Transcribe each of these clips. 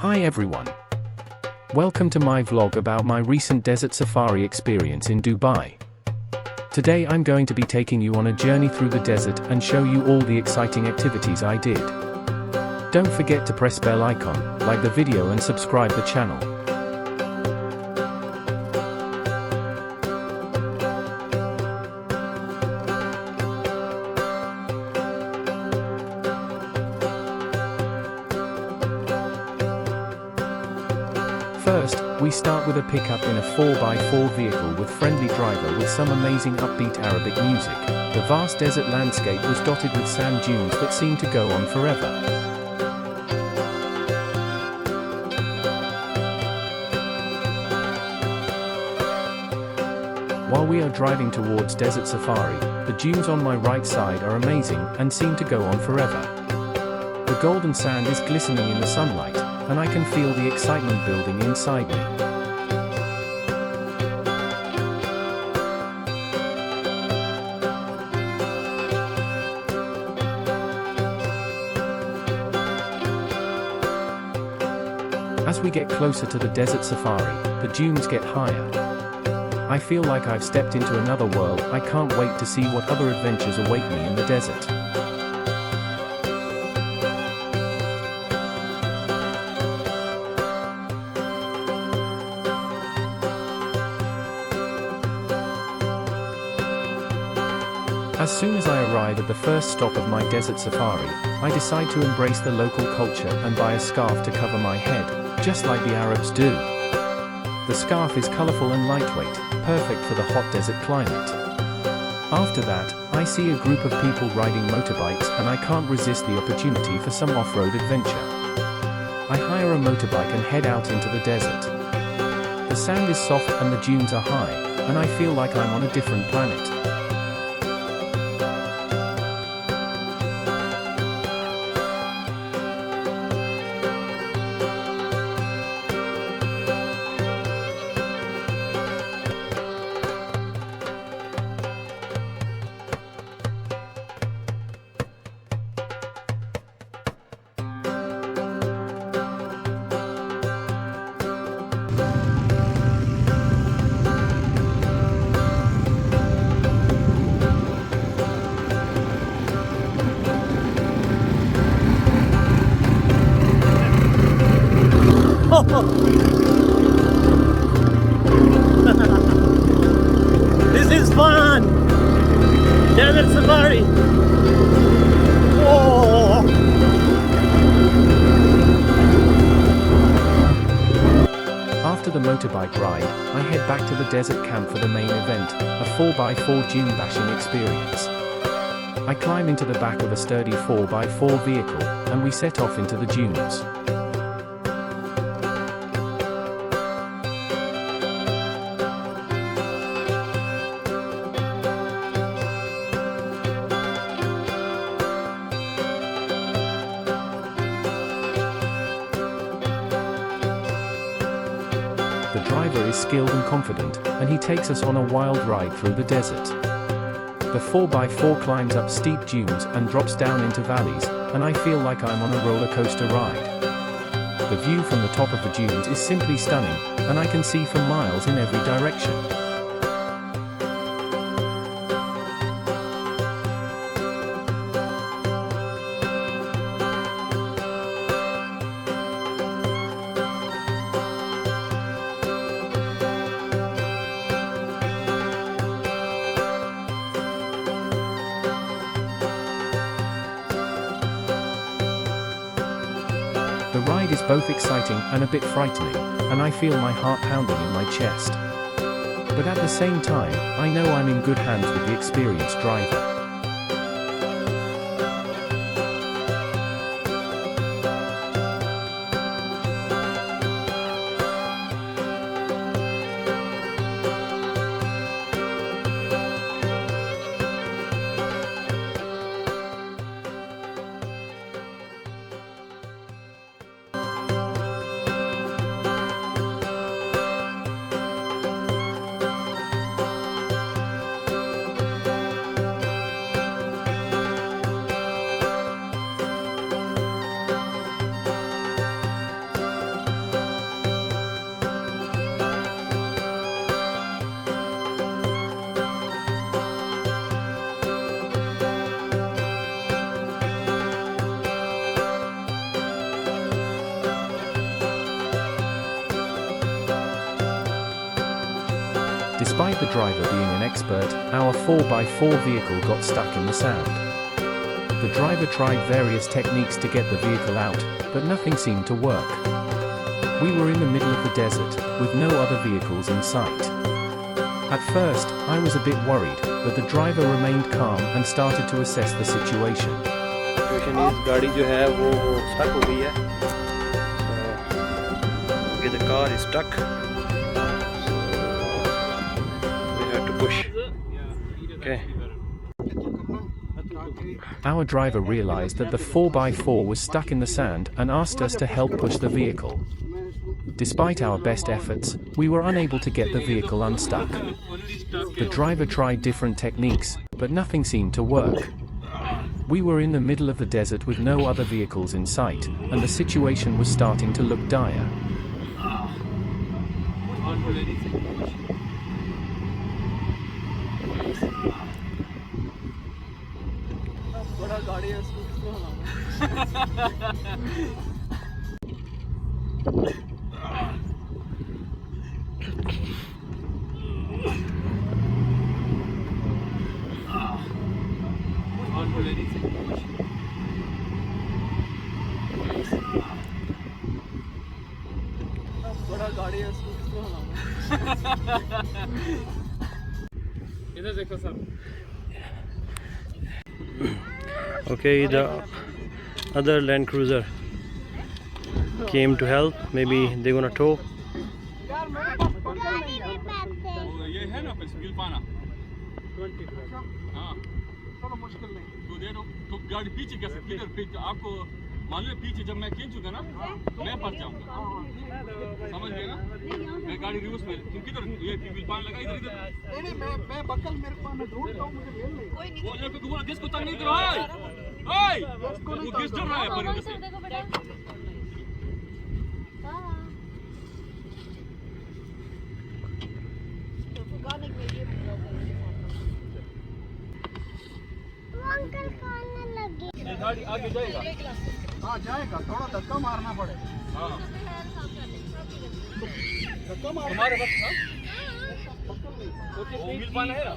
Hi everyone. Welcome to my vlog about my recent desert safari experience in Dubai. Today I'm going to be taking you on a journey through the desert and show you all the exciting activities I did. Don't forget to press bell icon, like the video and subscribe the channel. First, we start with a pickup in a 4x4 vehicle with friendly driver with some amazing upbeat Arabic music. The vast desert landscape was dotted with sand dunes that seemed to go on forever. While we are driving towards Desert Safari, the dunes on my right side are amazing and seem to go on forever. The golden sand is glistening in the sunlight, and I can feel the excitement building inside me. As we get closer to the desert safari, the dunes get higher. I feel like I've stepped into another world. I can't wait to see what other adventures await me in the desert. As soon as I arrive at the first stop of my desert safari, I decide to embrace the local culture and buy a scarf to cover my head, just like the Arabs do. The scarf is colorful and lightweight, perfect for the hot desert climate. After that, I see a group of people riding motorbikes and I can't resist the opportunity for some off-road adventure. I hire a motorbike and head out into the desert. The sand is soft and the dunes are high, and I feel like I'm on a different planet. This is fun! Desert safari! Whoa. After the motorbike ride, I head back to the desert camp for the main event, a 4x4 dune bashing experience. I climb into the back of a sturdy 4x4 vehicle, and we set off into the dunes. The driver is skilled and confident, and he takes us on a wild ride through the desert. The 4x4 climbs up steep dunes and drops down into valleys, and I feel like I'm on a roller coaster ride. The view from the top of the dunes is simply stunning, and I can see for miles in every direction. The ride is both exciting and a bit frightening, and I feel my heart pounding in my chest. But at the same time, I know I'm in good hands with the experienced driver. Despite the driver being an expert, our 4x4 vehicle got stuck in the sand. The driver tried various techniques to get the vehicle out, but nothing seemed to work. We were in the middle of the desert, with no other vehicles in sight. At first, I was a bit worried, but the driver remained calm and started to assess the situation. गाड़ी जो है वो stuck हो गई है. Okay, the car is stuck. We have to push. Okay. Our driver realized that the 4x4 was stuck in the sand and asked us to help push the vehicle. Despite our best efforts, we were unable to get the vehicle unstuck. The driver tried different techniques, but nothing seemed to work. We were in the middle of the desert with no other vehicles in sight, and the situation was starting to look dire. Okay, the other Land Cruiser came to help. Maybe they're gonna tow. मालूम पीछे जब मैं खींचूंगा ना मैं फंस जाऊंगा समझ गए ना मैं गाड़ी रिवर्स में तुम किधर ये व्हील पान लगा इधर इधर नहीं मैं बकल मेरे को मैं ढूंढ रहा हूं मुझे मिल नहीं वो लोग को बोला किसको तंग नहीं करो ओए वो किस डर रहा है परिंदे से अंकल खाने लगे ये गाड़ी आगे जाएगा हाँ जाएगा थोड़ा धक्का मारना पड़ेगा हाँ धक्का मार तुम्हारे पास था वो व्हील पान है ना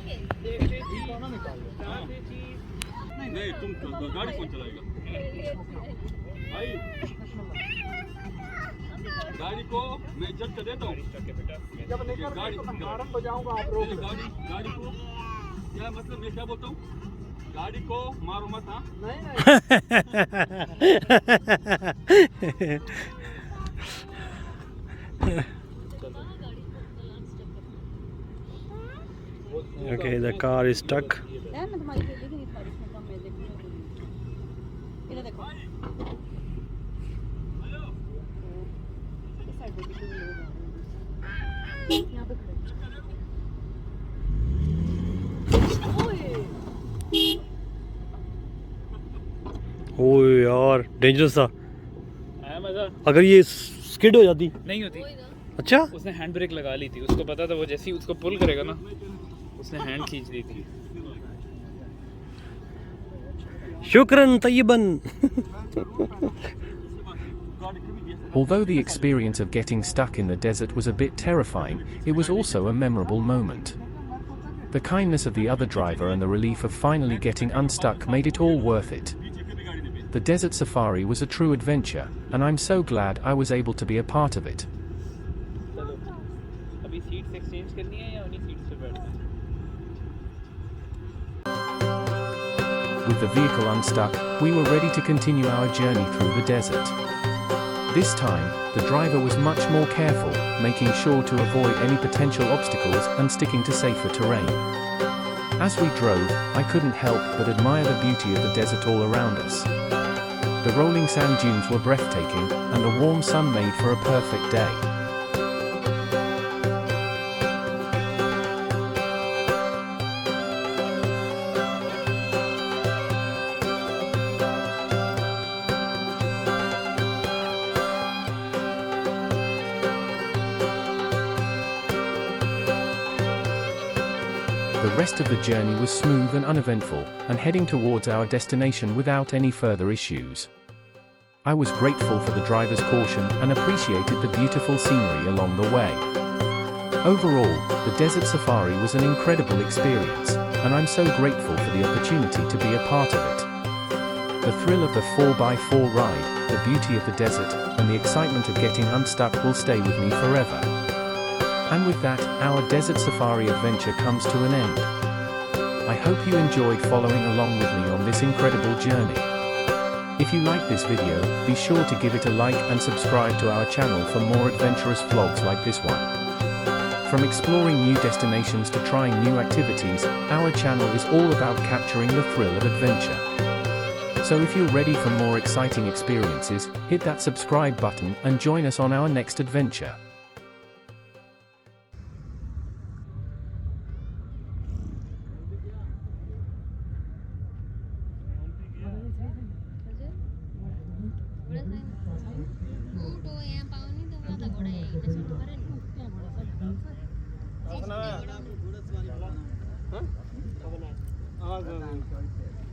नहीं तुम गाड़ी कौन चलाएगा भाई गाड़ी को मैं जज कर देता हूँ जब निकल गाड़ी हारन बजाऊंगा आप रोक गाड़ी को क्या मतलब मैं क्या बोलता हूँ गाड़ी को मारो मत हाँ नहीं Okay, the car is stuck. ओ यार डेंजरस था. अगर ये स्किड हो जाती नहीं होती. अच्छा उसने हैंड ब्रेक लगा ली थी, उसको पता था वो जैसे ही उसको पुल करेगा ना उसने हैंड खींच ली थी. शुक्रन तय्यबन. Although the experience of getting stuck in the desert was a bit terrifying, it was also a memorable moment. The kindness of the other driver and the relief of finally getting unstuck made it all worth it. The desert safari was a true adventure, and I'm so glad I was able to be a part of it. अभी seats exchange करनी है या उन्हीं seats पे बैठना है? With the vehicle unstuck, we were ready to continue our journey through the desert. This time, the driver was much more careful, making sure to avoid any potential obstacles and sticking to safer terrain. As we drove, I couldn't help but admire the beauty of the desert all around us. The rolling sand dunes were breathtaking, and the warm sun made for a perfect day. The rest of the journey was smooth and uneventful, and heading towards our destination without any further issues. I was grateful for the driver's caution and appreciated the beautiful scenery along the way. Overall, the desert safari was an incredible experience, and I'm so grateful for the opportunity to be a part of it. The thrill of the 4x4 ride, the beauty of the desert, and the excitement of getting unstuck will stay with me forever. And with that, our desert safari adventure comes to an end. I hope you enjoyed following along with me on this incredible journey. If you like this video, be sure to give it a like and subscribe to our channel for more adventurous vlogs like this one. From exploring new destinations to trying new activities, our channel is all about capturing the thrill of adventure. So if you're ready for more exciting experiences, hit that subscribe button and join us on our next adventure. हाँ